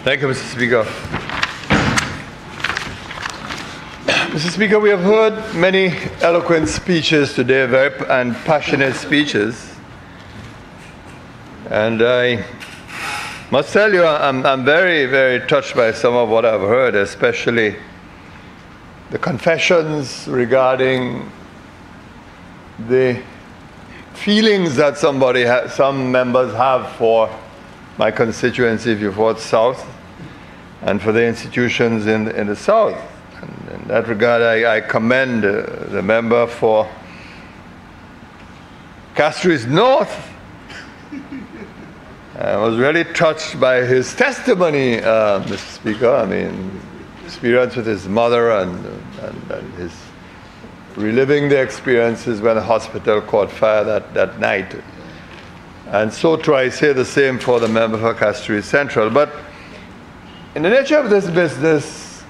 Thank you, Mr. Speaker. Mr. Speaker, we have heard many eloquent speeches today, and passionate speeches. And I must tell you, I'm very, very touched by some of what I've heard, especially the confessions regarding the feelings that some members have for my constituency, Vieux Fort South, and for the institutions in the South. And in that regard, I commend the member for Castries North. I was really touched by his testimony, Mr. Speaker. I mean, experience with his mother and his reliving the experiences when the hospital caught fire that night. And so too, I say the same for the member for Castries Central. But in the nature of this business,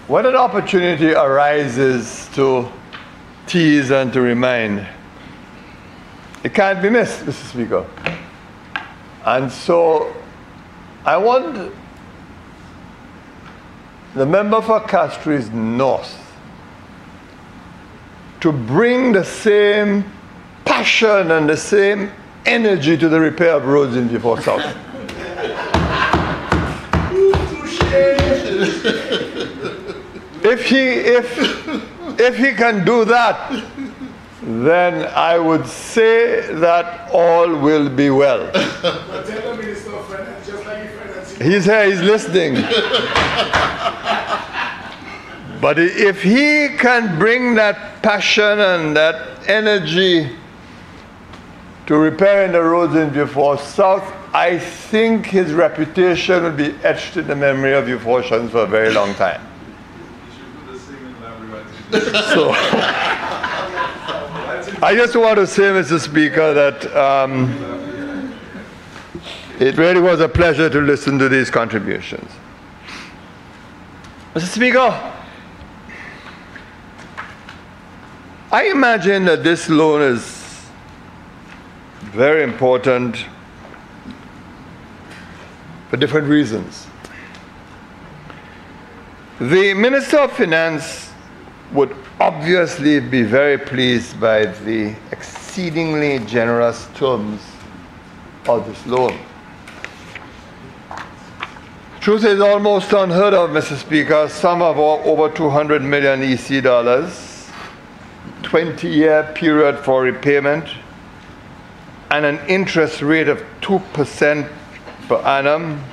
when an opportunity arises to tease and to remind, it can't be missed, Mr. Speaker. And so I want the member for Castries North to bring the same passion and the same energy to the repair of roads in Vieux Fort South. If he can do that, then I would say that all will be well. He's here, he's listening. But if he can bring that passion and that energy to repairing the roads in Vieux Fort South, I think his reputation will be etched in the memory of Vieux Fortians for a very long time. So, I just want to say, Mr. Speaker, that it really was a pleasure to listen to these contributions. Mr. Speaker, I imagine that this loan is very important for different reasons. The Minister of Finance would obviously be very pleased by the exceedingly generous terms of this loan. Truth is almost unheard of, Mr. Speaker. Some of over 200 million EC dollars, 20-year period for repayment, and an interest rate of 2% per annum,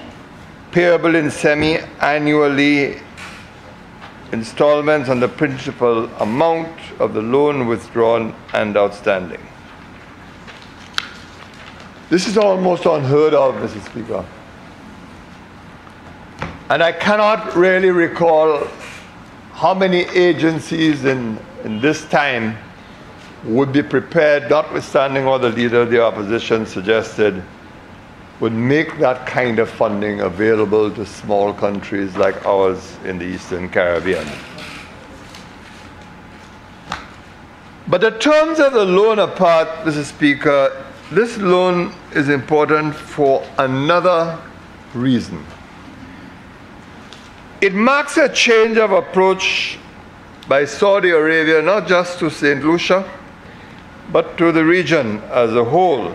payable in semi-annually installments on the principal amount of the loan withdrawn and outstanding. This is almost unheard of, Mr. Speaker. And I cannot really recall how many agencies in this time would be prepared, notwithstanding what the leader of the opposition suggested, would make that kind of funding available to small countries like ours in the Eastern Caribbean. But the terms of the loan apart, Mr. Speaker, this loan is important for another reason. It marks a change of approach by Saudi Arabia, not just to St. Lucia, but to the region as a whole.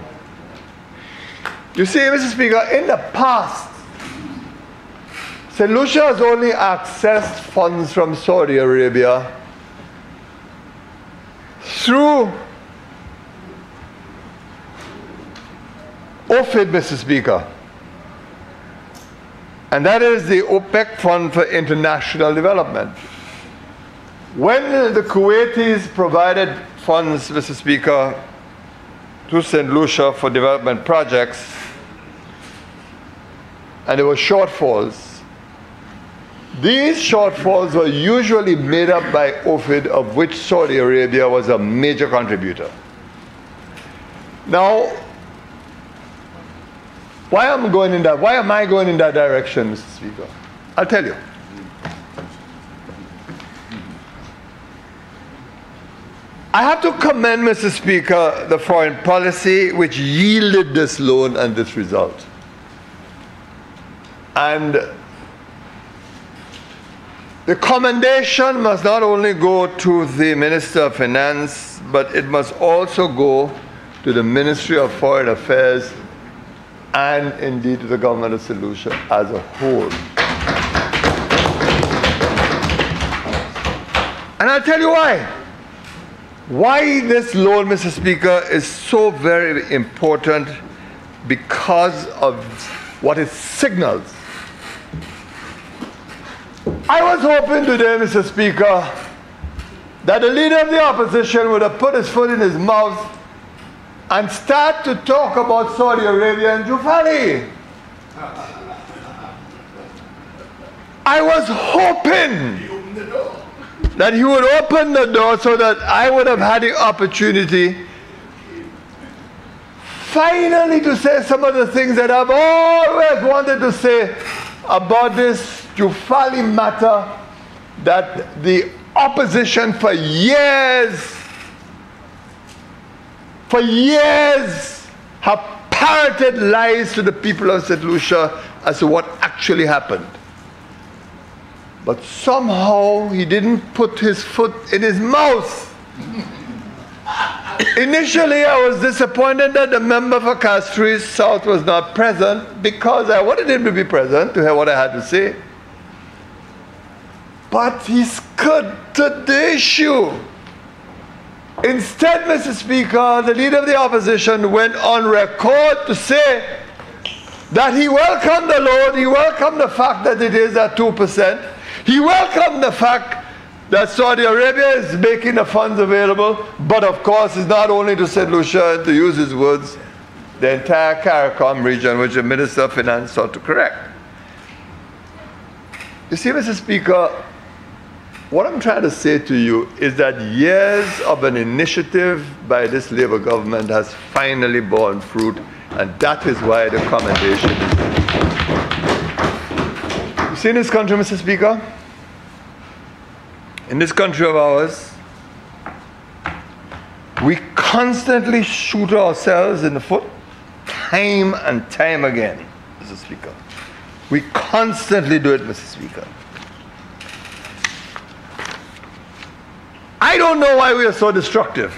You see, Mr. Speaker, in the past, St. Lucia has only accessed funds from Saudi Arabia through OFID, Mr. Speaker. And that is the OPEC Fund for International Development. When the Kuwaitis provided funds, Mr. Speaker, to St. Lucia for development projects, and there were shortfalls, these shortfalls were usually made up by OFID, of which Saudi Arabia was a major contributor. Now, why am I going in that direction, Mr. Speaker? I'll tell you. I have to commend, Mr. Speaker, the foreign policy which yielded this loan and this result. And the commendation must not only go to the Minister of Finance, but it must also go to the Ministry of Foreign Affairs and indeed to the government of St. Lucia as a whole. And I'll tell you why. Why this loan, Mr. Speaker, is so very important, because of what it signals. I was hoping today, Mr. Speaker, that the leader of the opposition would have put his foot in his mouth and start to talk about Saudi Arabia and Jude Hospital. I was hoping that he would open the door so that I would have had the opportunity finally to say some of the things that I've always wanted to say about this Jude Hospital matter, that the opposition for years have parroted lies to the people of St. Lucia as to what actually happened. But somehow he didn't put his foot in his mouth. Initially, I was disappointed that the member for Castries South was not present, because I wanted him to be present to hear what I had to say. But he skirted the issue. Instead, Mr. Speaker, the leader of the opposition went on record to say that he welcomed the loan, he welcomed the fact that it is at 2%, he welcomed the fact that Saudi Arabia is making the funds available, but of course it's not only to St. Lucia, to use his words, the entire CARICOM region, which the Minister of Finance sought to correct. You see, Mr. Speaker, what I'm trying to say to you is that years of an initiative by this Labour government has finally borne fruit, and that is why the commendation is. You see, in this country, Mr. Speaker, in this country of ours, we constantly shoot ourselves in the foot, time and time again, Mr. Speaker. We constantly do it, Mr. Speaker. I don't know why we are so destructive.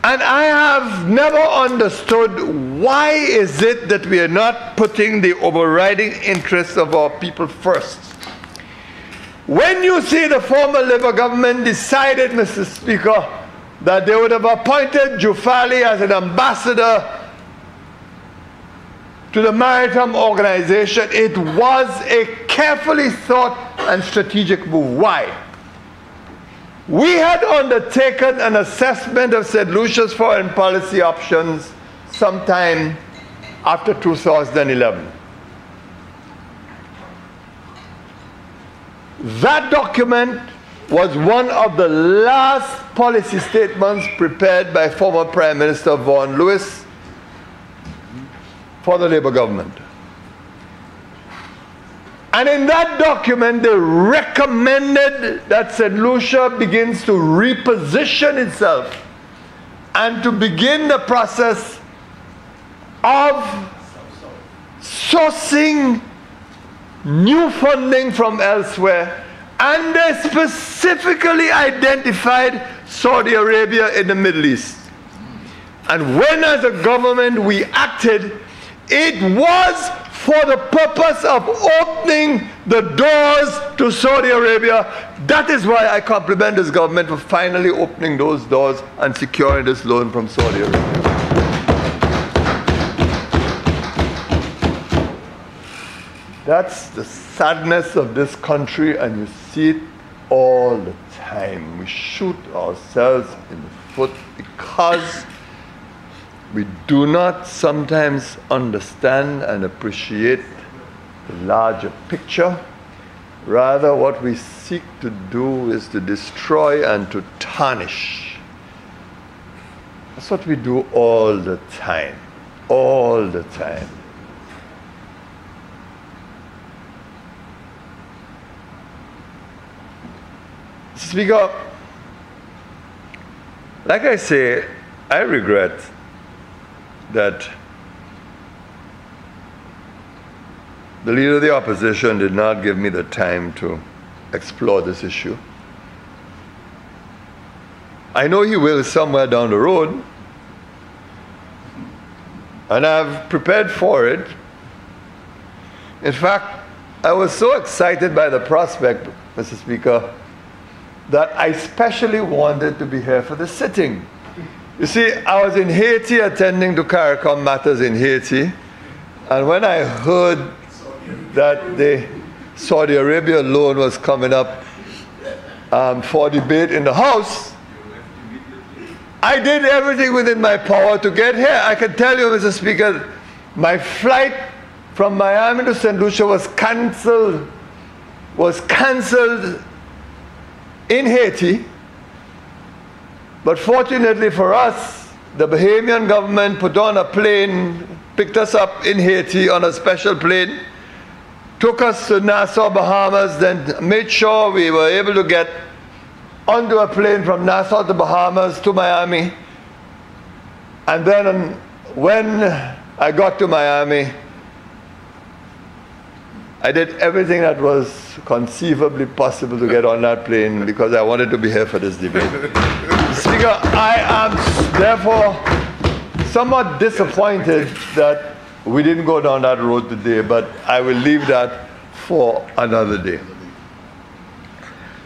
And I have never understood why is it that we are not putting the overriding interests of our people first. When you see the former Labour government decided, Mr. Speaker, that they would have appointed Jude Hospital as an ambassador to the Maritime Organization, it was a carefully thought and strategic move. Why? We had undertaken an assessment of St. Lucia's foreign policy options sometime after 2011. That document was one of the last policy statements prepared by former Prime Minister Vaughan Lewis for the Labour government. And in that document, they recommended that St. Lucia begins to reposition itself and to begin the process of sourcing new funding from elsewhere. And they specifically identified Saudi Arabia in the Middle East. And when, as a government, we acted, it was for the purpose of opening the doors to Saudi Arabia. That is why I compliment this government for finally opening those doors and securing this loan from Saudi Arabia. That's the sadness of this country, and you see it all the time. We shoot ourselves in the foot because we do not sometimes understand and appreciate the larger picture. Rather, what we seek to do is to destroy and to tarnish. That's what we do all the time. All the time. Speaker, Like I say, I regret that the leader of the opposition did not give me the time to explore this issue. I know he will somewhere down the road, and I've prepared for it. In fact, I was so excited by the prospect, Mr. Speaker, that I specially wanted to be here for the sitting. You see, I was in Haiti attending to CARICOM matters in Haiti, and when I heard that the Saudi Arabia loan was coming up for debate in the House, I did everything within my power to get here. I can tell you, Mr. Speaker, my flight from Miami to St. Lucia was cancelled in Haiti. But fortunately for us, the Bahamian government put on a plane, picked us up in Haiti on a special plane, took us to Nassau, Bahamas, then made sure we were able to get onto a plane from Nassau to Bahamas to Miami. And then when I got to Miami, I did everything that was conceivably possible to get on that plane because I wanted to be here for this debate. Speaker, I am therefore somewhat disappointed that we didn't go down that road today, but I will leave that for another day.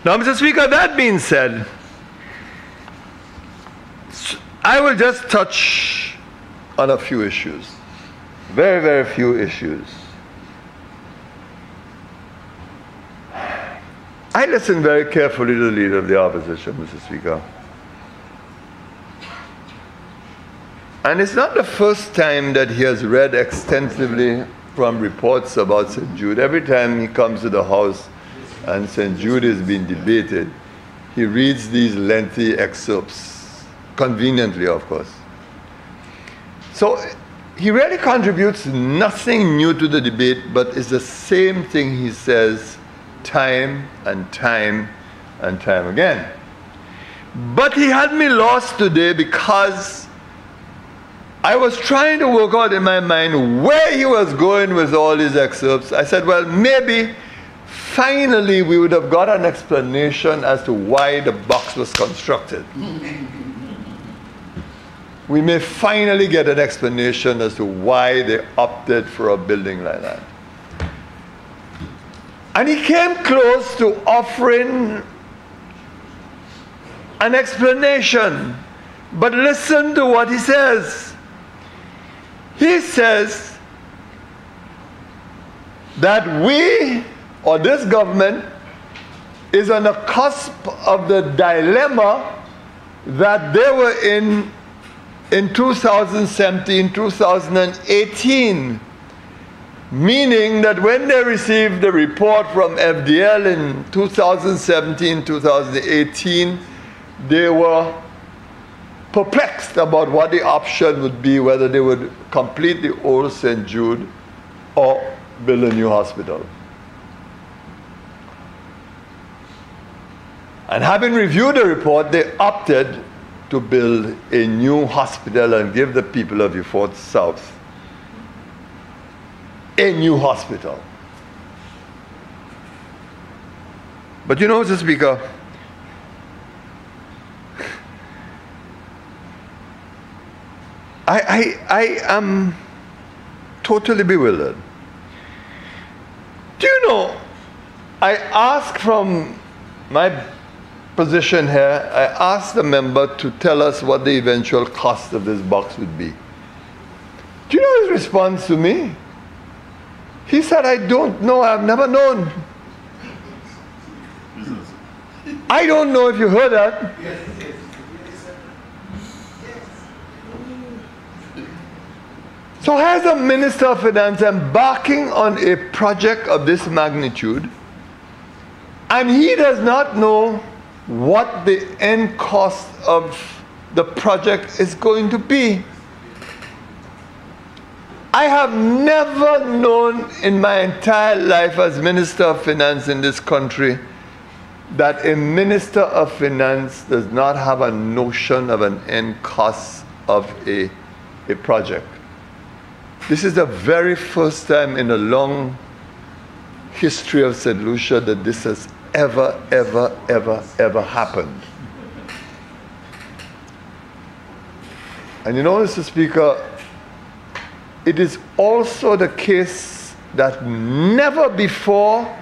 Now, Mr. Speaker, that being said, I will just touch on a few issues. Very, very few issues. I listened very carefully to the leader of the opposition, Mr. Speaker. And it's not the first time that he has read extensively from reports about St. Jude. Every time he comes to the House and St. Jude is being debated, he reads these lengthy excerpts, conveniently, of course. So he really contributes nothing new to the debate, but it's the same thing he says time and time and time again. But he had me lost today because I was trying to work out in my mind where he was going with all these excerpts. I said, well, maybe finally we would have got an explanation as to why the box was constructed. We may finally get an explanation as to why they opted for a building like that. And he came close to offering an explanation. But listen to what he says. He says that we, or this government, is on the cusp of the dilemma that they were in 2017, 2018. Meaning that when they received the report from FDL in 2017, 2018, they were perplexed about what the option would be, whether they would complete the old St. Jude or build a new hospital. And having reviewed the report, they opted to build a new hospital and give the people of Beaufort South a new hospital. But you know, Mr. Speaker, I am totally bewildered. Do you know, I asked from my position here, I asked the member to tell us what the eventual cost of this box would be. Do you know his response to me? He said, I don't know, I've never known. I don't know if you heard that. So here's a Minister of Finance embarking on a project of this magnitude, and he does not know what the end cost of the project is going to be. I have never known in my entire life as Minister of Finance in this country that a minister of finance does not have a notion of an end cost of a project. This is the very first time in a long history of St. Lucia that this has ever happened. And you know, Mr. Speaker, it is also the case that never before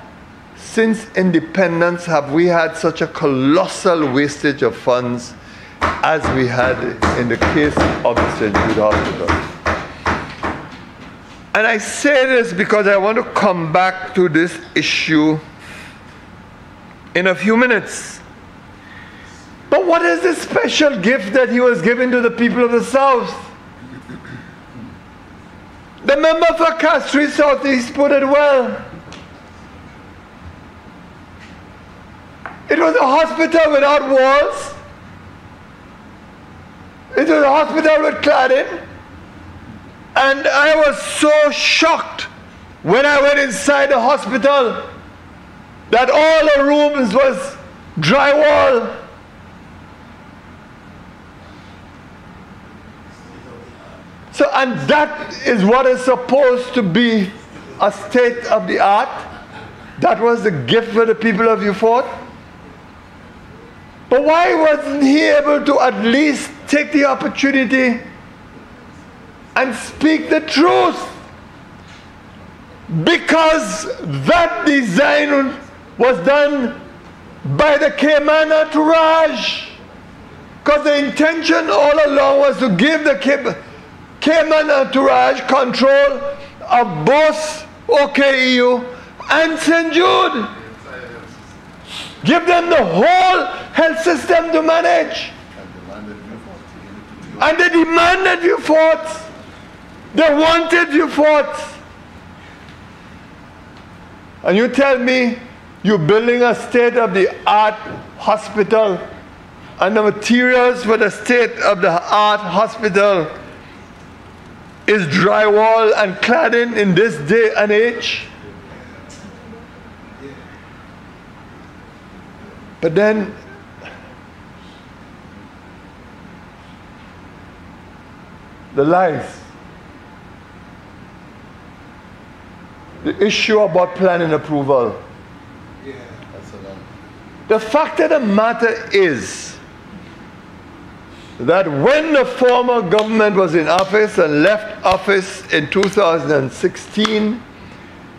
since independence have we had such a colossal wastage of funds as we had in the case of the St. Jude Hospital. And I say this because I want to come back to this issue in a few minutes. But what is the special gift that he was giving to the people of the South? The member for Castries Southeast put it well. It was a hospital without walls. It was a hospital with cladding. And I was so shocked when I went inside the hospital that all the rooms was drywall. So, and that is what is supposed to be a state of the art. That was the gift for the people of Beaufort. But why wasn't he able to at least take the opportunity and speak the truth? Because that design was done by the Cayman entourage. Because the intention all along was to give the Cayman entourage control of both OKEU and St. Jude. Give them the whole health system to manage. And they demanded Beaufort. They wanted Beaufort. And you tell me you're building a state-of-the-art hospital and the materials for the state-of-the-art hospital is drywall and cladding in this day and age? But then the lies, the issue about planning approval. The fact of the matter is that when the former government was in office and left office in 2016,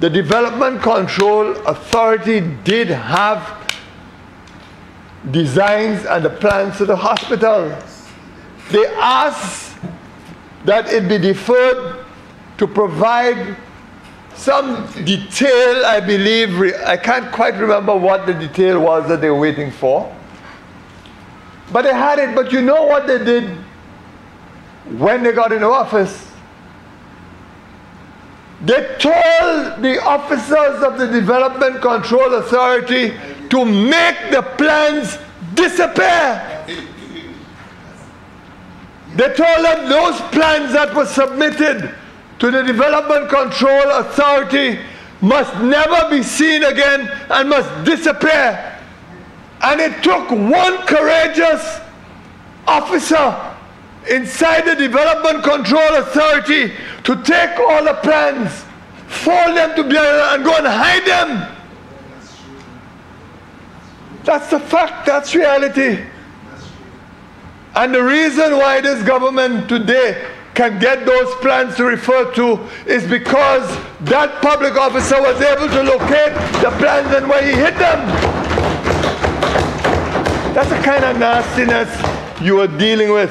the Development Control Authority did have designs and the plans for the hospital. They asked that it be deferred to provide some detail, I believe. I can't quite remember what the detail was that they were waiting for. But they had it. But you know what they did when they got into office? They told the officers of the Development Control Authority to make the plans disappear. They told them those plans that were submitted to the Development Control Authority must never be seen again and must disappear. And it took one courageous officer inside the Development Control Authority to take all the plans, fold them together and go and hide them. That's the fact, that's reality. And the reason why this government today can get those plans to refer to is because that public officer was able to locate the plans and where he hid them. That's the kind of nastiness you are dealing with.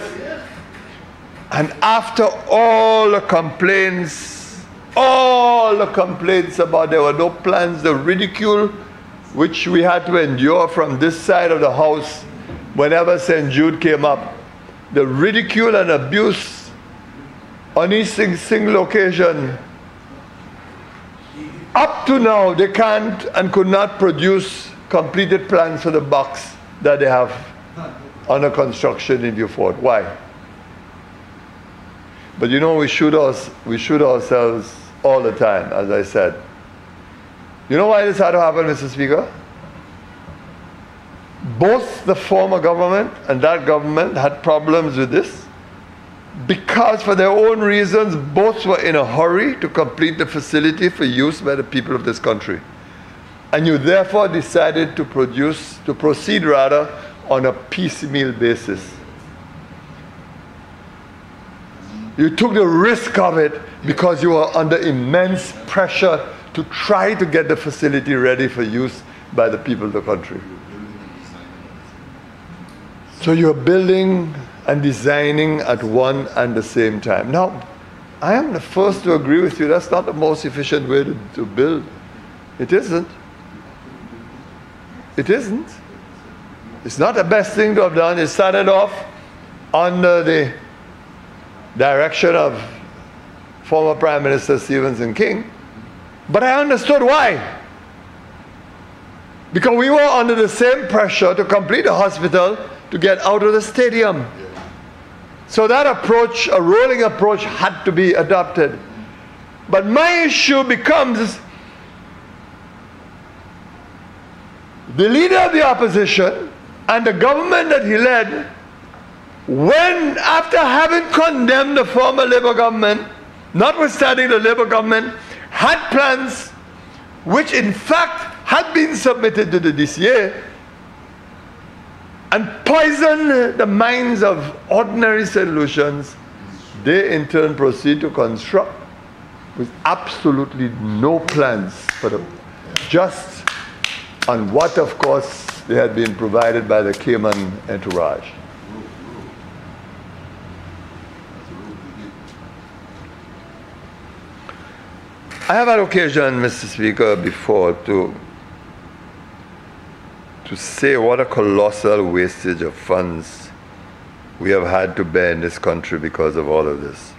And after all the complaints about there were no plans, the ridicule which we had to endure from this side of the house whenever St. Jude came up, the ridicule and abuse on each single occasion, up to now they can't and could not produce completed plans for the box that they have under construction in Beaufort. Why? But you know, we shoot ourselves all the time, as I said. You know why this had to happen, Mr. Speaker? both the former government and that government had problems with this because for their own reasons, both were in a hurry to complete the facility for use by the people of this country. And you therefore decided to proceed on a piecemeal basis. You took the risk of it because you were under immense pressure to try to get the facility ready for use by the people of the country. So you're building and designing at one and the same time. Now, I am the first to agree with you, that's not the most efficient way to build. It isn't. It isn't. It's not the best thing to have done. It started off under the direction of former Prime Minister Stevenson King. But I understood why. Because we were under the same pressure to complete the hospital to get out of the stadium. So that approach, a rolling approach, had to be adopted. But my issue becomes the leader of the opposition and the government that he led, when after having condemned the former Labour government, notwithstanding the Labour government had plans which in fact had been submitted to the DCA and poisoned the minds of ordinary solutions, they in turn proceed to construct with absolutely no plans for them, just on what of course they had been provided by the Cayman entourage. I have had occasion, Mr. Speaker, before to say what a colossal wastage of funds we have had to bear in this country because of all of this.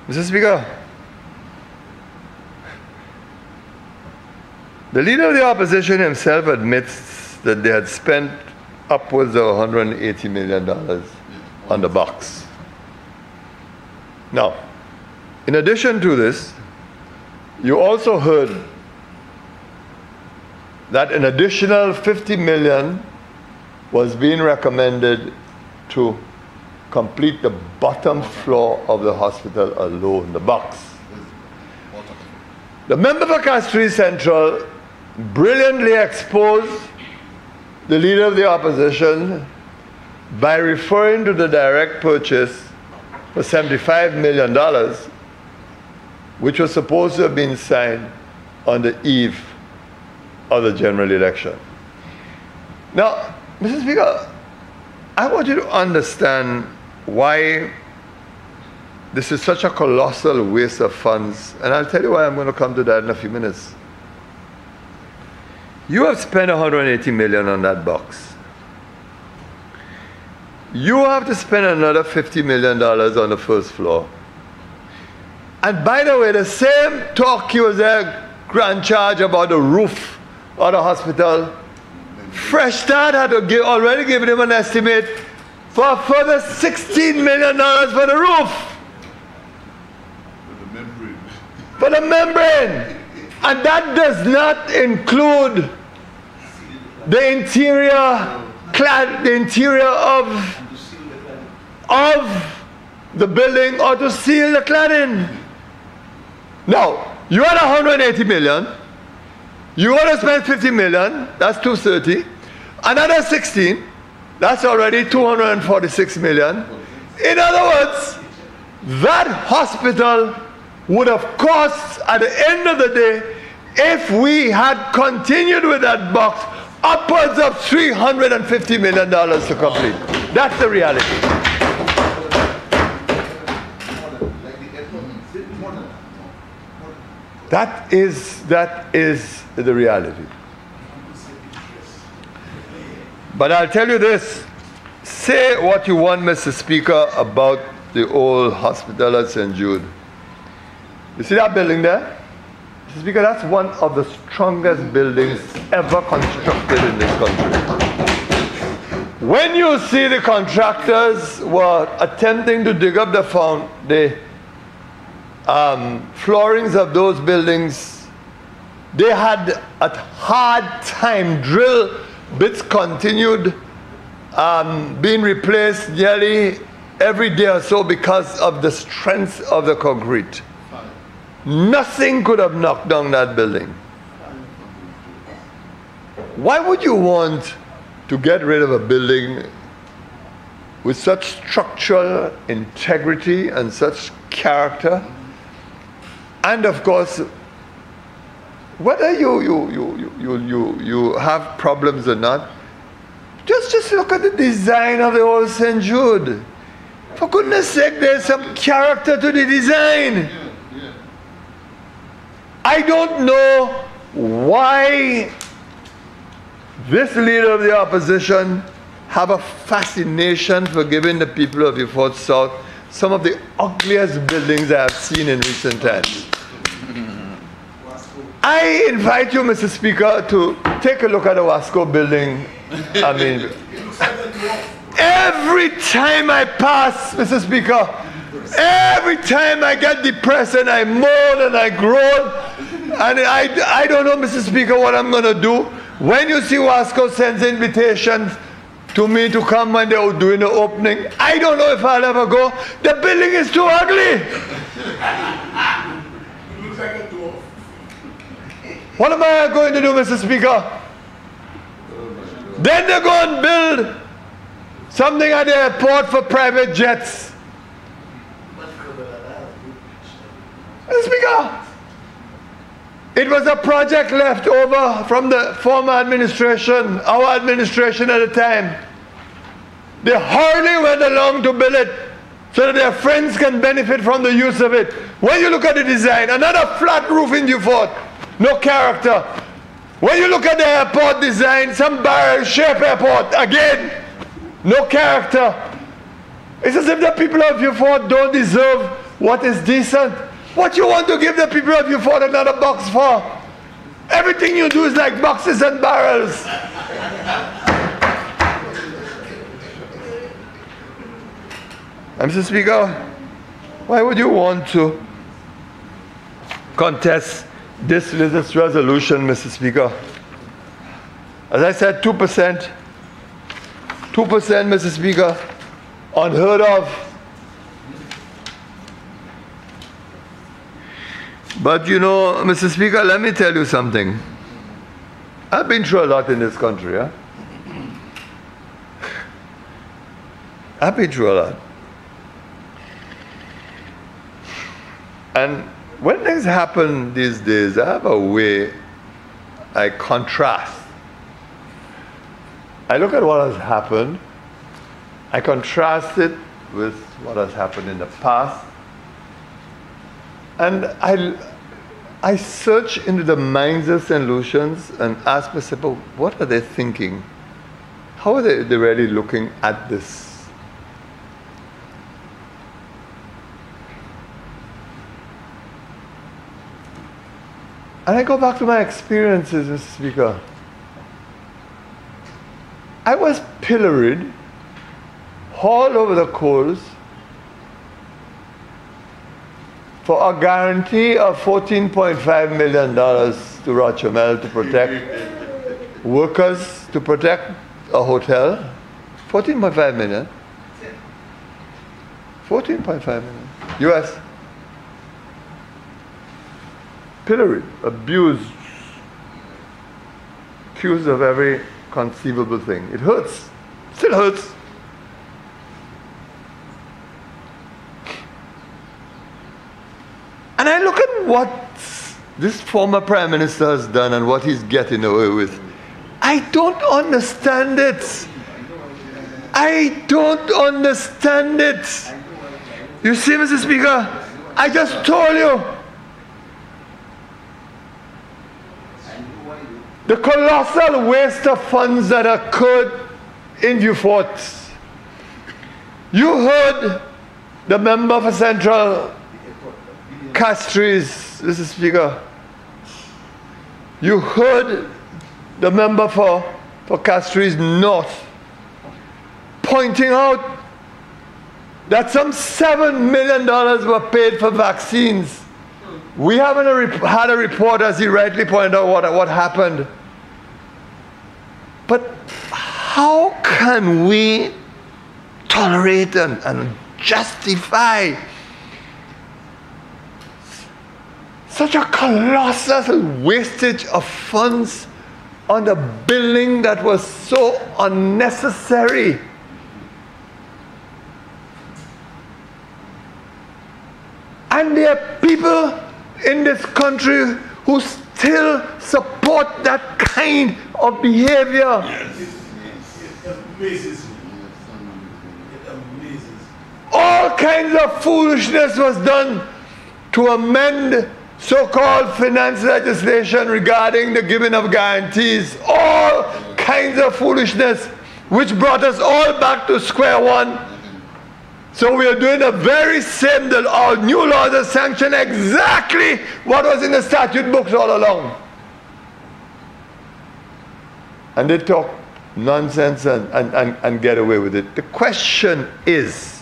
Mr. Speaker, the leader of the opposition himself admits that they had spent upwards of $180 million on the box. Now, in addition to this, you also heard that an additional $50 million was being recommended to complete the bottom floor of the hospital alone, the box. The member for Castries Central brilliantly exposed the leader of the opposition by referring to the direct purchase for $75 million, which was supposed to have been signed on the eve of the general election. Now, Mr. Speaker, I want you to understand why this is such a colossal waste of funds, and I'll tell you why. I'm going to come to that in a few minutes. You have spent $180 million on that box. You have to spend another $50 million on the first floor. And by the way, the same talk he was there, grand charge about the roof of the hospital, Fresh Start had already given him an estimate for a further $16 million for the roof. For the membrane. And that does not include the interior of the building or to seal the cladding. Now, you had $180 million. You want to spend $50 million. That's $230. Another 16. That's already $246 million. In other words, that hospital would have cost, at the end of the day, if we had continued with that box, upwards of $350 million to complete. That's the reality. That is the reality. But I'll tell you this. Say what you want, Mr. Speaker, about the old hospital at St. Jude. You see that building there? Mr. Speaker, that's one of the strongest buildings ever constructed in this country. When you see the contractors were attempting to dig up the floorings of those buildings, they had a hard time, drill bits continued being replaced nearly every day or so because of the strength of the concrete. Nothing could have knocked down that building. Why would you want to get rid of a building with such structural integrity and such character? And of course, whether you have problems or not, just look at the design of the old St. Jude. For goodness sake, there's some character to the design. I don't know why this leader of the opposition have a fascination for giving the people of Beaufort South some of the ugliest buildings I have seen in recent times. I invite you, Mr. Speaker, to take a look at the Wasco building. I mean, every time I pass, Mr. Speaker, every time I get depressed and I moan and I groan, and I don't know, Mr. Speaker, what I'm going to do. When you see Wasco sends invitations to me to come when they're doing the opening, I don't know if I'll ever go. The building is too ugly. It looks like a dwarf. What am I going to do, Mr. Speaker? Then they're going to build something at the airport for private jets. Mr. Speaker, it was a project left over from the former administration, our administration at the time. They hardly went along to build it so that their friends can benefit from the use of it. When you look at the design, another flat roof in Beaufort, no character. When you look at the airport design, some barrel-shaped airport, again, no character. It's as if the people of Beaufort don't deserve what is decent. What you want to give the people of Beaufort another box for? Everything you do is like boxes and barrels. Mr. Speaker, why would you want to contest this resolution, Mr. Speaker? As I said, 2%. 2%, Mr. Speaker, unheard of. But you know, Mr. Speaker, let me tell you something. I've been through a lot in this country, yeah? I've been through a lot. And when things happen these days, I have a way I contrast. I look at what has happened, I contrast it with what has happened in the past, and I search into the minds of St. Lucians and ask myself, what are they thinking? How are they really looking at this? And I go back to my experiences, Mr. Speaker. I was pilloried all over the coals for a guarantee of $14.5 million to Rochamel to protect workers, to protect a hotel. 14.5 million. 14.5 million. US. Pilloried, abused, accused of every conceivable thing. It hurts. Still hurts. And I look at what this former Prime Minister has done and what he's getting away with. I don't understand it. I don't understand it. You see, Mr. Speaker, I just told you. The colossal waste of funds that occurred in Beaufort. You heard the member for Central Castries, Mr. Speaker. You heard the member for Castries North pointing out that some $7 million were paid for vaccines. We haven't had a report, as he rightly pointed out, what happened. But how can we tolerate and justify such a colossal wastage of funds on a building that was so unnecessary? And there are people in this country who still support that kind of behavior. Yes. It amazes me. It amazes me. All kinds of foolishness was done to amend so-called finance legislation regarding the giving of guarantees. All kinds of foolishness, which brought us all back to square one. So we are doing the very same, our new laws are sanctioned exactly what was in the statute books all along. And they talk nonsense and get away with it. The question is,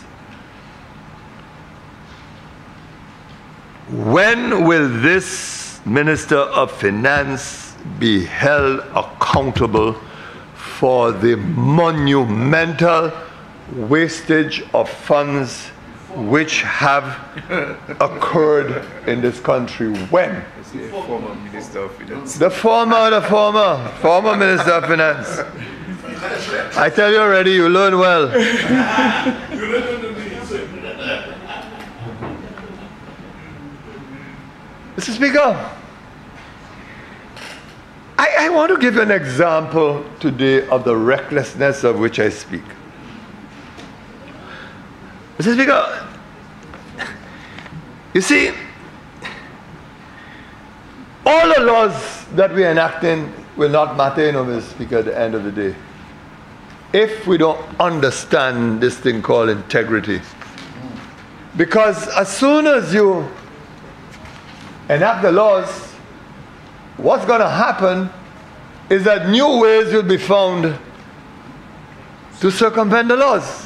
when will this Minister of Finance be held accountable for the monumental wastage of funds which have occurred in this country? When? The former Minister of Finance. The former Minister of Finance. I tell you already, you learn well. Mr. Speaker, I want to give you an example today of the recklessness of which I speak. Mr. Speaker, you see, all the laws that we are enacting will not matter, Mr. Speaker, at the end of the day, if we don't understand this thing called integrity. Because as soon as you enact the laws, what's going to happen is that new ways will be found to circumvent the laws.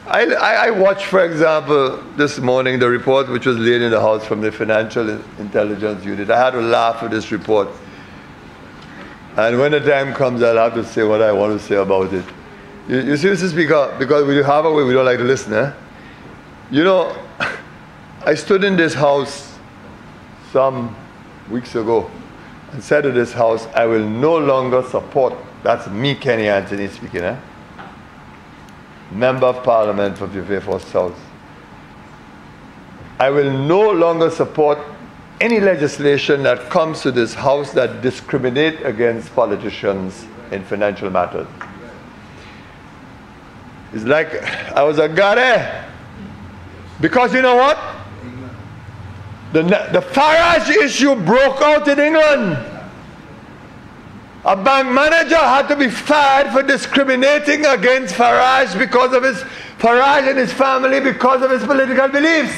I watched, for example, this morning the report which was laid in the House from the Financial Intelligence Unit. I had to laugh at this report. And when the time comes, I'll have to say what I want to say about it. You see, Mr. Speaker, because we have a way we don't like to listen, eh? You know, I stood in this House some weeks ago and said to this House, I will no longer support, that's me, Kenny Anthony speaking, eh? Member of Parliament for Vieux South. I will no longer support any legislation that comes to this House that discriminate against politicians in financial matters. It's like I was a guy, because you know what? The Farage issue broke out in England. A bank manager had to be fired for discriminating against Farage because of Farage and his family because of his political beliefs.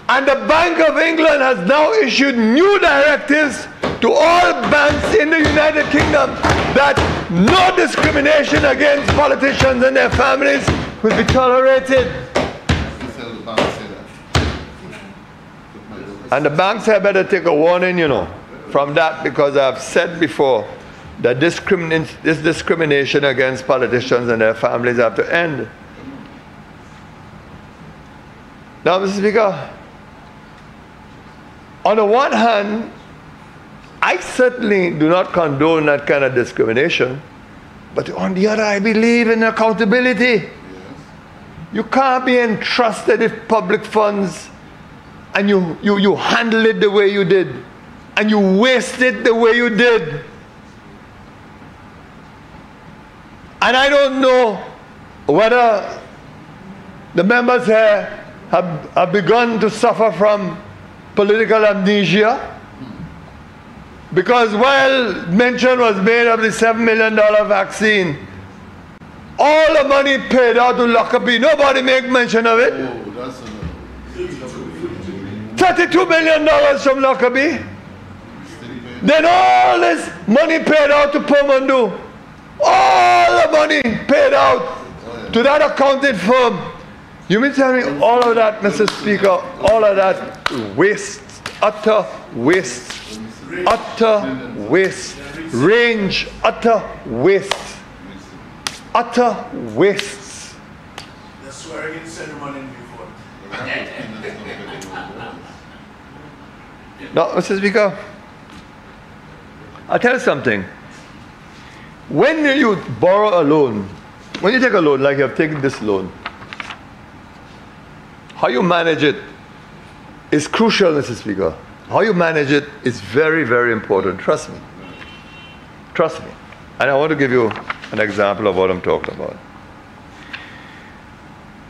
And the Bank of England has now issued new directives to all banks in the United Kingdom that no discrimination against politicians and their families will be tolerated. And the banks had better take a warning, you know, from that, because I've said before that this discrimination against politicians and their families have to end. Now, Mr. Speaker, on the one hand, I certainly do not condone that kind of discrimination, but on the other, I believe in accountability. You can't be entrusted with public funds and you handle it the way you did, and you waste it the way you did. And I don't know whether the members here have begun to suffer from political amnesia, because while mention was made of the $7 million vaccine, all the money paid out to Lockerbie, nobody made mention of it. $32 million from Lockerbie. Then all this money paid out to Pomondu. All the money paid out to that accounting firm. You mean tell me all of that, Mr. Speaker, all of that waste, utter waste, range utter waste. Utter wastes. The swearing-in ceremony before. No, Mr. Speaker, I'll tell you something. When you borrow a loan, when you take a loan, like you have taken this loan, how you manage it is crucial, Mr. Speaker. How you manage it is very, very important. Trust me. Trust me. And I want to give you an example of what I'm talking about.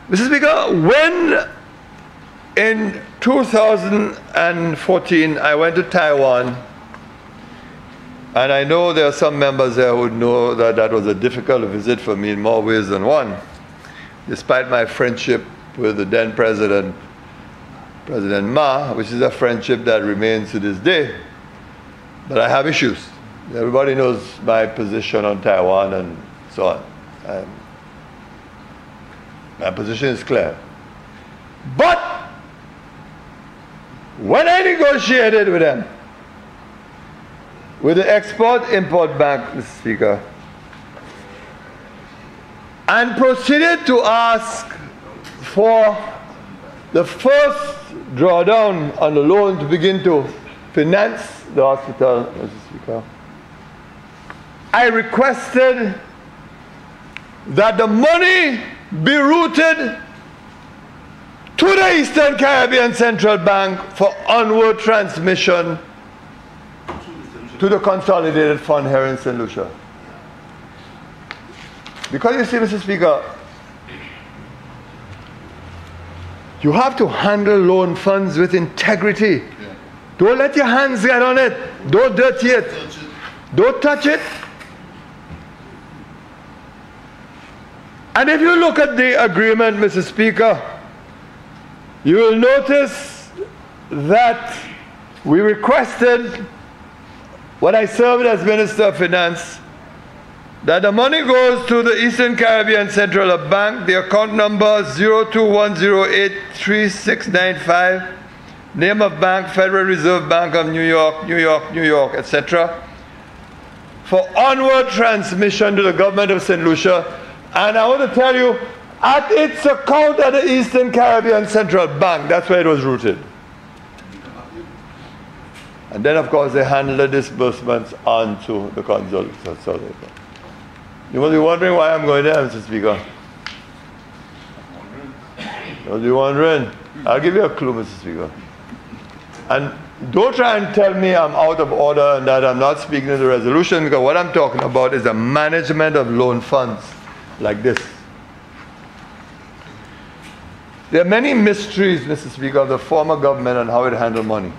Mr. Speaker, when in 2014 I went to Taiwan, and I know there are some members there who know that that was a difficult visit for me in more ways than one, despite my friendship with the then President Ma, which is a friendship that remains to this day. But I have issues. Everybody knows my position on Taiwan and so on. My position is clear. But when I negotiated with them, with the Export-Import Bank, Mr. Speaker, and proceeded to ask for the first drawdown on the loan to begin to finance the hospital, Mr. Speaker, I requested that the money be routed to the Eastern Caribbean Central Bank for onward transmission to the Consolidated Fund here in St. Lucia. Because you see, Mr. Speaker, you have to handle loan funds with integrity. Yeah. Don't let your hands get on it. Don't dirty it. Don't touch it. And if you look at the agreement, Mr. Speaker, you will notice that we requested, when I served as Minister of Finance, that the money goes to the Eastern Caribbean Central Bank, the account number 0210836695, name of bank, Federal Reserve Bank of New York, New York, New York, etc., for onward transmission to the government of St. Lucia. And I want to tell you, at its account at the Eastern Caribbean Central Bank, that's where it was routed. And then, of course, they handled the disbursements onto the consolidated. You must be wondering why I'm going there, Mr. Speaker. You must be wondering. I'll give you a clue, Mr. Speaker. And don't try and tell me I'm out of order and that I'm not speaking to the resolution, because what I'm talking about is the management of loan funds like this. There are many mysteries, Mr. Speaker, of the former government and how it handled money.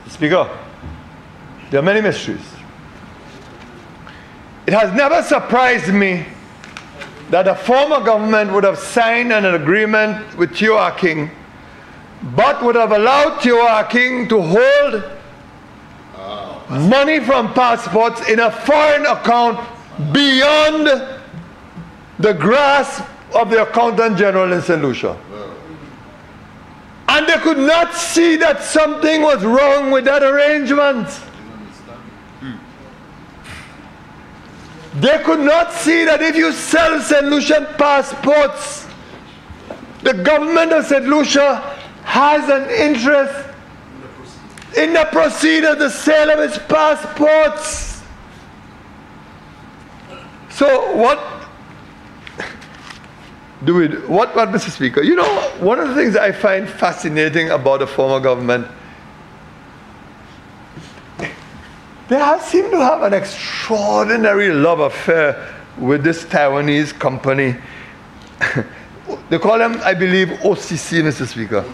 Speaker, there are many mysteries. It has never surprised me that the former government would have signed an agreement with T.O.R. King, but would have allowed T.O.R. King to hold money from passports in a foreign account beyond the grasp of the Accountant General in St. Lucia. And they could not see that something was wrong with that arrangement. They could not see that if you sell St. Lucian passports, the government of St. Lucia has an interest in the proceeds of the sale of its passports. So what do we do? What, Mr. Speaker? You know, one of the things I find fascinating about the former government, they seem to have an extraordinary love affair with this Taiwanese company. They call them, I believe, OCC, Mr. Speaker.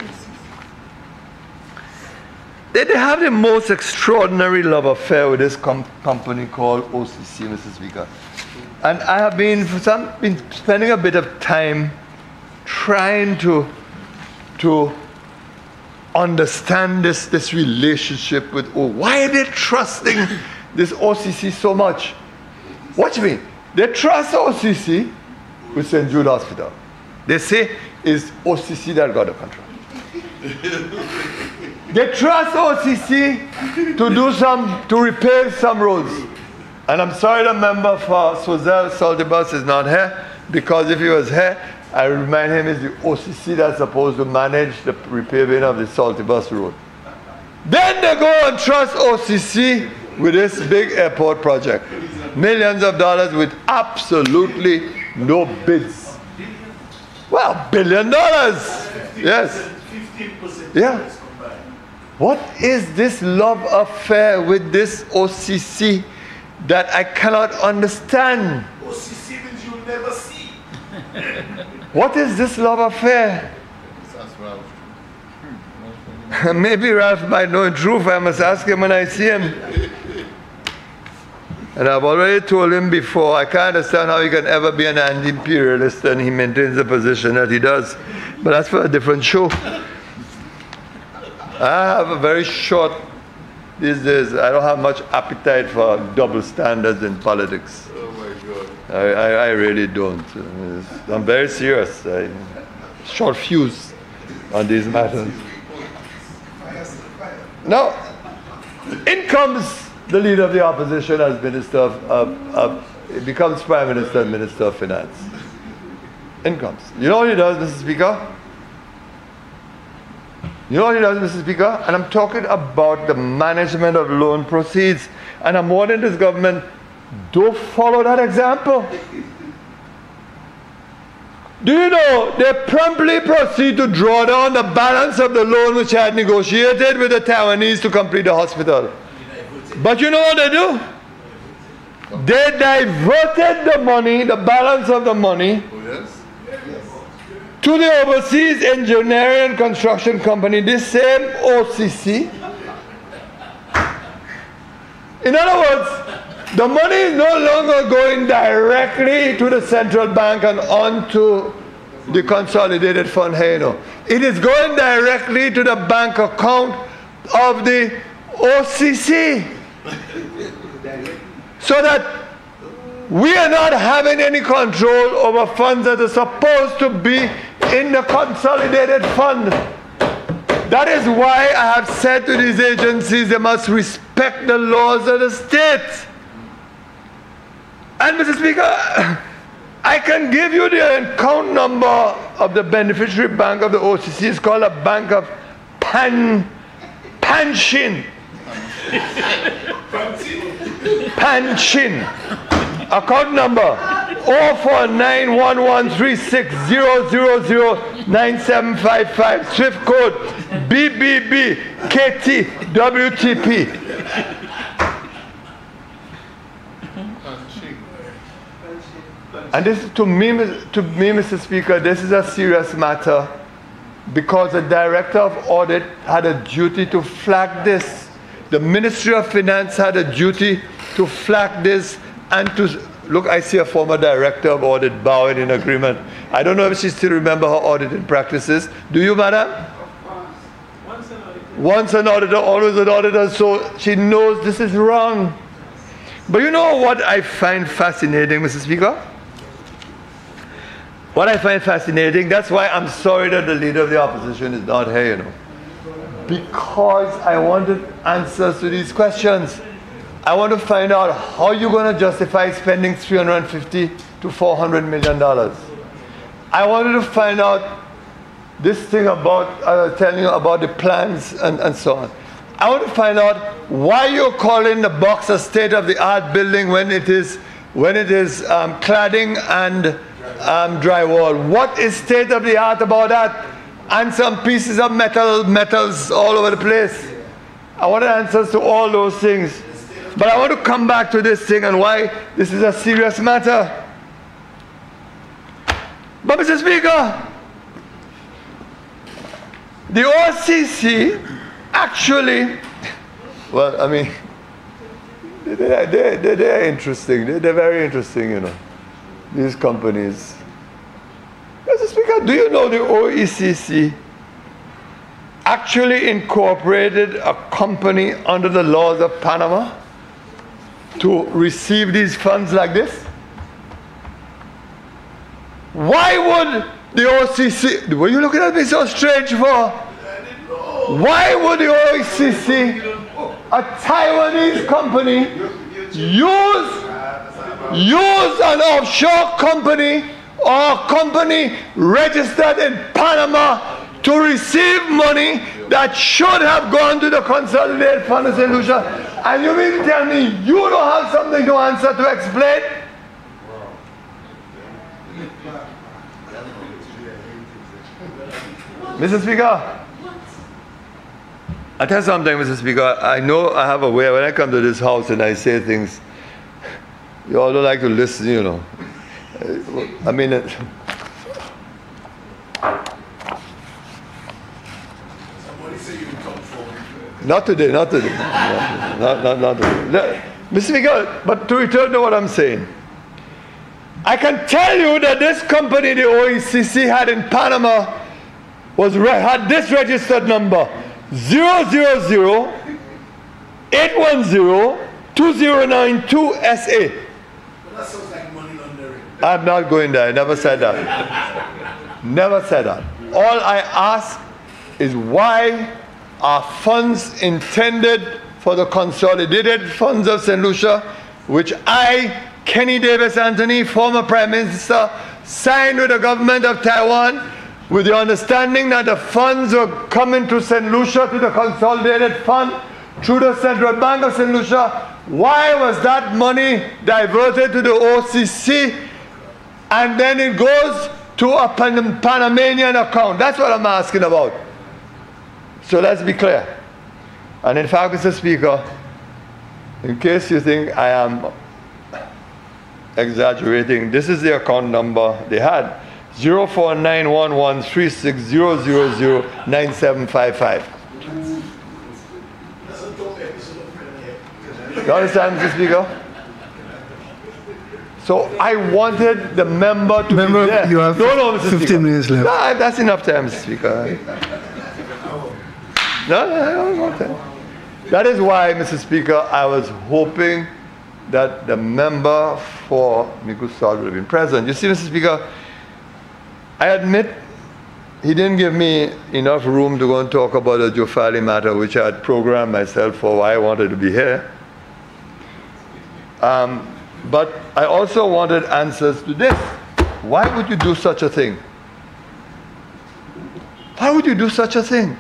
They have the most extraordinary love affair with this company called OCC, Mr. Speaker. And I have been spending a bit of time trying to understand this relationship with why are they trusting this OCC so much? Watch me. They trust OCC with St. Jude Hospital. They say it's OCC that got the contract. They trust OCC to repair some roads. And I'm sorry the member for Swazelle Saltibus is not here, because if he was here, I remind him it's the OCC that's supposed to manage the repaving of the Saltibus road. Then they go and trust OCC with this big airport project. Millions of dollars with absolutely no bids. Well, $1 billion. Yes. 15%. Yeah. What is this love affair with this OCC that I cannot understand? OCC means you'll never see. What is this love affair? That's Ralph. Maybe Ralph might know the truth. I must ask him when I see him. And I've already told him before, I can't understand how he can ever be an anti-imperialist and he maintains the position that he does. But that's for a different show. I have a very short, these days, I don't have much appetite for double standards in politics. Oh my God. I really don't. I'm very serious. Short fuse on these matters. Now, in comes the leader of the opposition as Minister he becomes Prime Minister and Minister of Finance. In comes. You know what he does, Mr. Speaker? You know what he does, Mr. Speaker? And I'm talking about the management of loan proceeds. And I'm warning this government, don't follow that example. Do you know they promptly proceed to draw down the balance of the loan which I had negotiated with the Taiwanese to complete the hospital? But you know what they do? They diverted the money, the balance of the money, Oh, yes? to the overseas engineering and construction company, this same OCC. In other words, the money is no longer going directly to the central bank and onto the consolidated fund here. It is going directly to the bank account of the OCC. So that we are not having any control over funds that are supposed to be in the consolidated fund. That is why I have said to these agencies they must respect the laws of the state. And Mr. Speaker, I can give you the account number of the beneficiary bank of the OCC. It's called a bank of Panshin. Panshin. Account number 049113600097555. Swift code BBBKTWTP. And this to me, Mr. Speaker, this is a serious matter because the Director of Audit had a duty to flag this. The Ministry of Finance had a duty to flag this and to look. I see a former Director of Audit bowing in agreement. I don't know if she still remembers her auditing practices. Do you, madam? Once an auditor, always an auditor, so she knows this is wrong. But you know what I find fascinating, Mr. Speaker? What I find fascinating, that's why I'm sorry that the leader of the opposition is not here, you know. Because I wanted answers to these questions. I want to find out how you're going to justify spending $350 to $400 million. I wanted to find out this thing about, telling you about the plans and so on. I want to find out why you're calling the box a state-of-the-art building when it is cladding and drywall. What is state-of-the-art about that? And some pieces of metals all over the place. I wanted answers to all those things. But I want to come back to this thing and why this is a serious matter. But Mr. Speaker, the OCC actually, well, I mean, they're interesting. They're very interesting, you know, these companies. Mr. Speaker, do you know the OECC actually incorporated a company under the laws of Panama to receive these funds like this? Why would the OCC, were you looking at me so strange for? Why would the OCC, a Taiwanese company, use an offshore company or a company registered in Panama to receive money that should have gone to the Consolidated Fund of St. Lucia? And you mean to tell me you don't have something to answer to explain? Mr. Speaker, I tell you something, Mr. Speaker. I know I have a way when I come to this house and I say things, you all don't like to listen, you know. I mean, Somebody say you come forward. not today, not today. Not today. Mr. Speaker, but to return to what I'm saying, I can tell you that this company, the OECC, had in Panama, had this registered number, 000-810-2092-SA. That sounds like money laundering. I'm not going there. I never said that. Never said that. All I ask is why are funds intended for the Consolidated Funds of St. Lucia, which I, Kenny Davis Anthony, former Prime Minister, signed with the government of Taiwan with the understanding that the funds were coming to St. Lucia, to the Consolidated Fund, through the Central Bank of St. Lucia. Why was that money diverted to the OCC and then it goes to a Panamanian account? That's what I'm asking about. So let's be clear. And in fact, Mr. Speaker, in case you think I am exaggerating, this is the account number they had. 0491136009755. You understand, Mr. Speaker? So I wanted the member to be there. You have no, Mr. 15 Speaker. minutes left. No, that's enough time, Mr. Speaker. No, that is why, Mr. Speaker, I was hoping that the member for Mikusal would have been present. You see, Mr. Speaker, I admit he didn't give me enough room to go and talk about the Jofali matter, which I had programmed myself for why I wanted to be here. But I also wanted answers to this. Why would you do such a thing? Why would you do such a thing?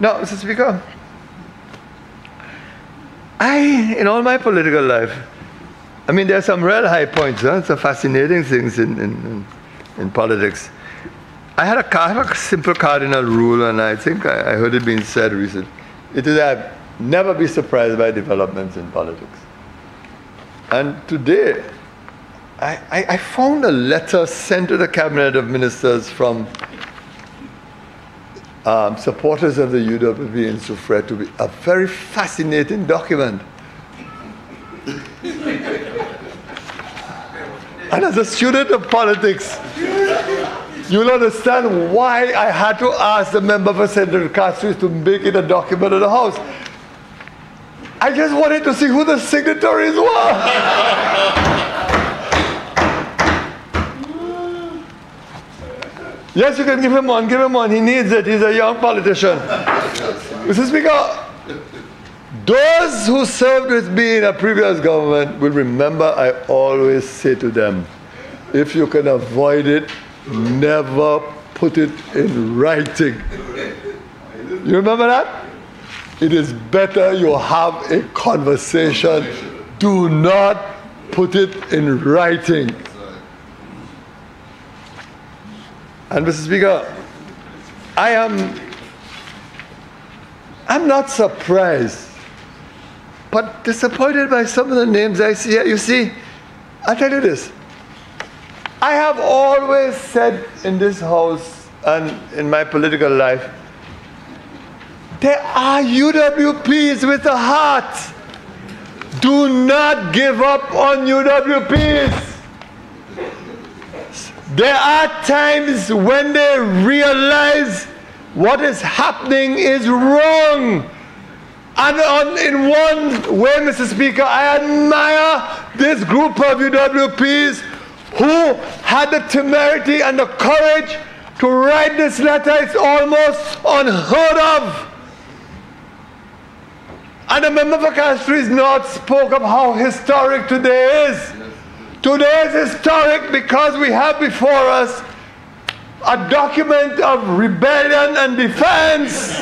Now, Mr. Speaker, in all my political life, I mean, there are some real high points, some fascinating things in politics. I have a simple cardinal rule, and I think I heard it being said recently. It is that never be surprised by developments in politics. And today, I found a letter sent to the Cabinet of Ministers from supporters of the UWP in Soufrière to be a very fascinating document. And as a student of politics, you'll understand why I had to ask the member for Central Castries to make it a document of the House. I just wanted to see who the signatories were. Yes, you can give him one, he needs it, he's a young politician. Mr. Speaker, those who served with me in a previous government will remember I always say to them, if you can avoid it, never put it in writing. You remember that? It is better you have a conversation. Do not put it in writing. And Mr. Speaker, I'm not surprised, but disappointed by some of the names I see here. You see, I'll tell you this. I have always said in this house and in my political life, there are UWPs with a heart. Do not give up on UWPs. There are times when they realize what is happening is wrong. And in one way, Mr. Speaker, I admire this group of UWPs who had the temerity and the courage to write this letter is almost unheard of. And the member for Castries North spoke of how historic today is. Today is historic because we have before us a document of rebellion and defense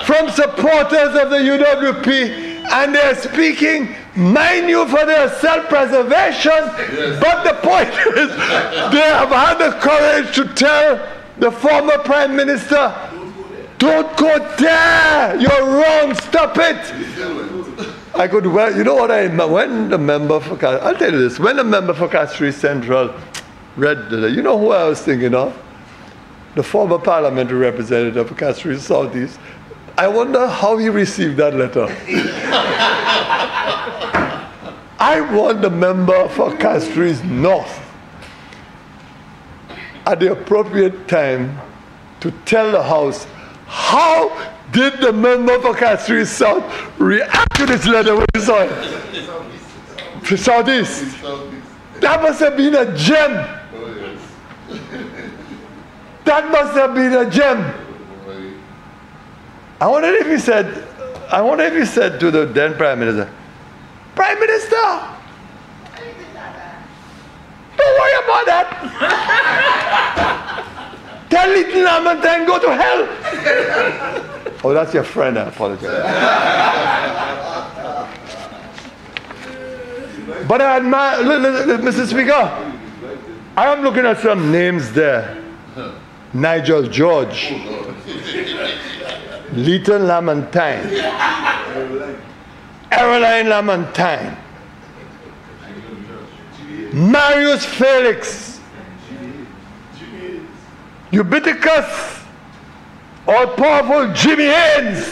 from supporters of the UWP, and they're speaking, mind you, for their self-preservation, but the point is they have had the courage to tell the former Prime Minister, don't go there, you're wrong, stop it. I could, well, you know what when the member for, I'll tell you this, when the member for Castries Central read the, you know who I was thinking of? The former parliamentary representative for Castries Southeast. I wonder how he received that letter. I want the member for Castries North at the appropriate time to tell the House, how did the member for Castries South react to this letter when he saw it? Southeast. That must have been a gem. That must have been a gem. I wonder if he said to the then Prime Minister, Prime Minister, don't worry about that. Tell little Lamontagne go to hell. Oh, that's your friend, I apologize. But I admire, Mr. Speaker, I am looking at some names there. Nigel George, Leighton Lamontagne, Caroline Lamontagne, Marius Felix, Ubiquitous, all-powerful Jimmy Haynes,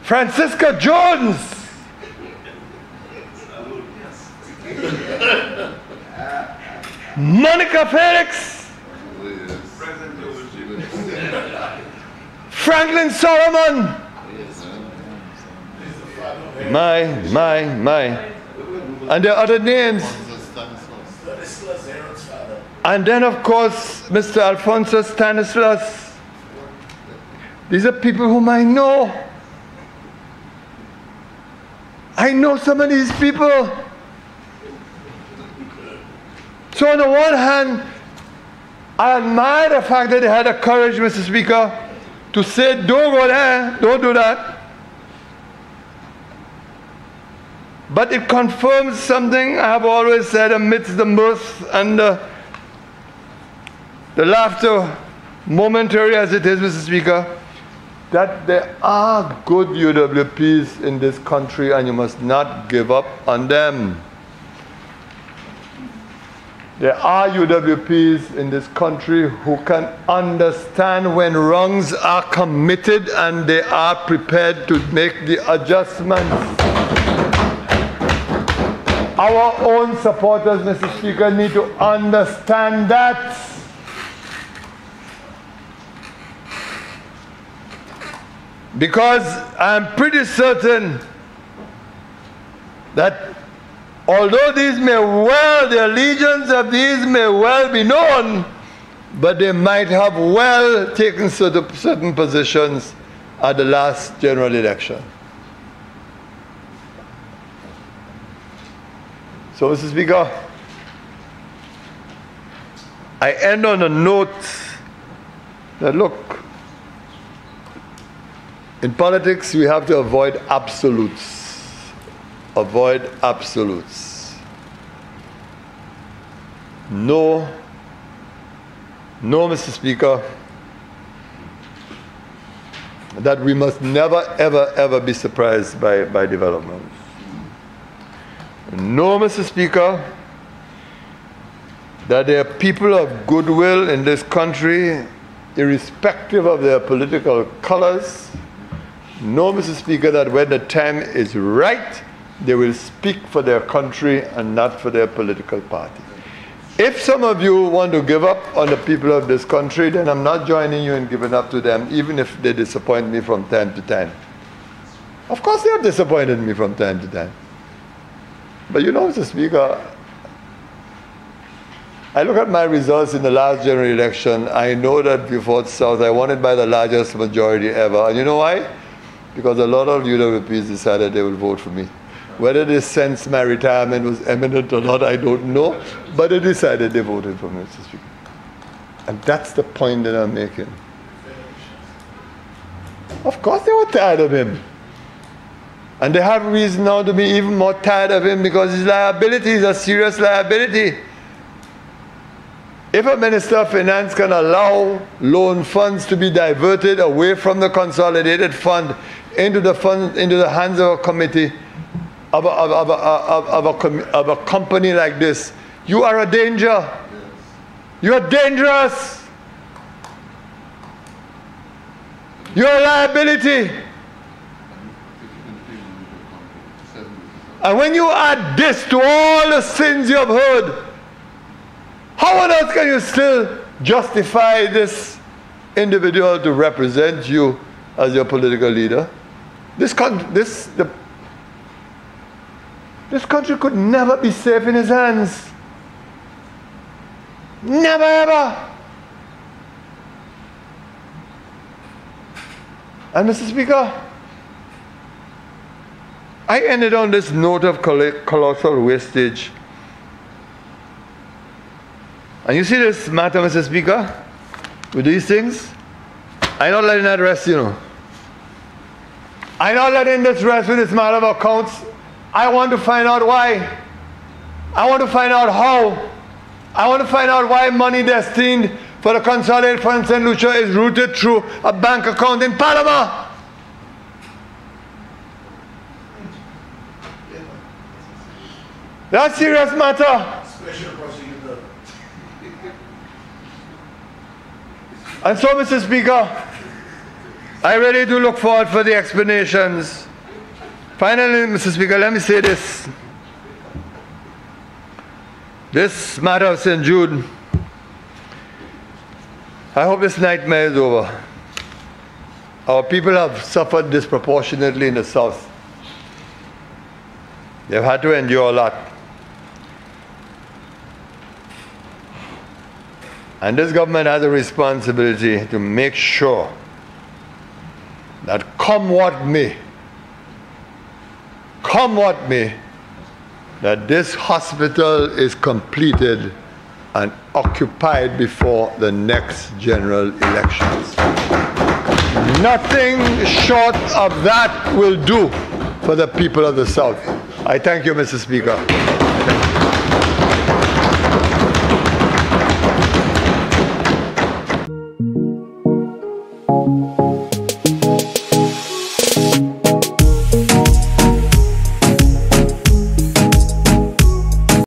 Francisca Jones, Monica Felix, Franklin Solomon, my. And there are other names. And then, of course, Mr. Alfonso Stanislas. These are people whom I know. I know some of these people. So on the one hand, I admire the fact that they had the courage, Mr. Speaker, to say, don't go there, don't do that. But it confirms something I have always said amidst the mirth and the laughter, momentary as it is, Mr. Speaker, that there are good UWPs in this country and you must not give up on them. There are UWPs in this country who can understand when wrongs are committed and they are prepared to make the adjustments. Our own supporters, Mr. Speaker, need to understand that. Because I'm pretty certain that although these may well, the allegiance of these may well be known, but they might have well taken certain positions at the last general election. So, Mr. Speaker, I end on a note that, look, in politics we have to avoid absolutes. Avoid absolutes. No, Mr. Speaker, that we must never, ever be surprised by developments. No, Mr. Speaker, that there are people of goodwill in this country, irrespective of their political colors. No, Mr. Speaker, that when the time is right, they will speak for their country and not for their political party. If some of you want to give up on the people of this country, then I'm not joining you in giving up to them, even if they disappoint me from time to time. Of course they have disappointed me from time to time. But you know, Mr. Speaker, I look at my results in the last general election. I know that before South, I won it by the largest majority ever. And you know why? Because a lot of UWPs decided they will vote for me. Whether they sensed my retirement was imminent or not, I don't know. But they decided they voted for me, Mr. Speaker. And that's the point that I'm making. Of course they were tired of him. And they have reason now to be even more tired of him because his liability is a serious liability. If a Minister of Finance can allow loan funds to be diverted away from the consolidated fund into the hands of a committee, of a company like this, you are a danger. Yes. You are dangerous. You are a liability. And when you add this to all the sins you have heard, how on earth can you still justify this individual to represent you as your political leader? This country could never be safe in his hands. Never ever. And Mr. Speaker, I ended on this note of colossal wastage. And you see this matter, Mr. Speaker, with these things? I'm not letting that rest, you know. I'm not letting this rest with this matter of accounts. I want to find out why. I want to find out how. I want to find out why money destined for the Consolidated Fund St. Lucia is routed through a bank account in Panama. That's a serious matter. Special prosecutor. And so, Mr. Speaker, I really do look forward for the explanations. Finally, Mr. Speaker, let me say this. This matter of St. Jude, I hope this nightmare is over. Our people have suffered disproportionately in the South. They've had to endure a lot. And this government has a responsibility to make sure that come what may, that this hospital is completed and occupied before the next general elections. Nothing short of that will do for the people of the South. I thank you, Mr. Speaker.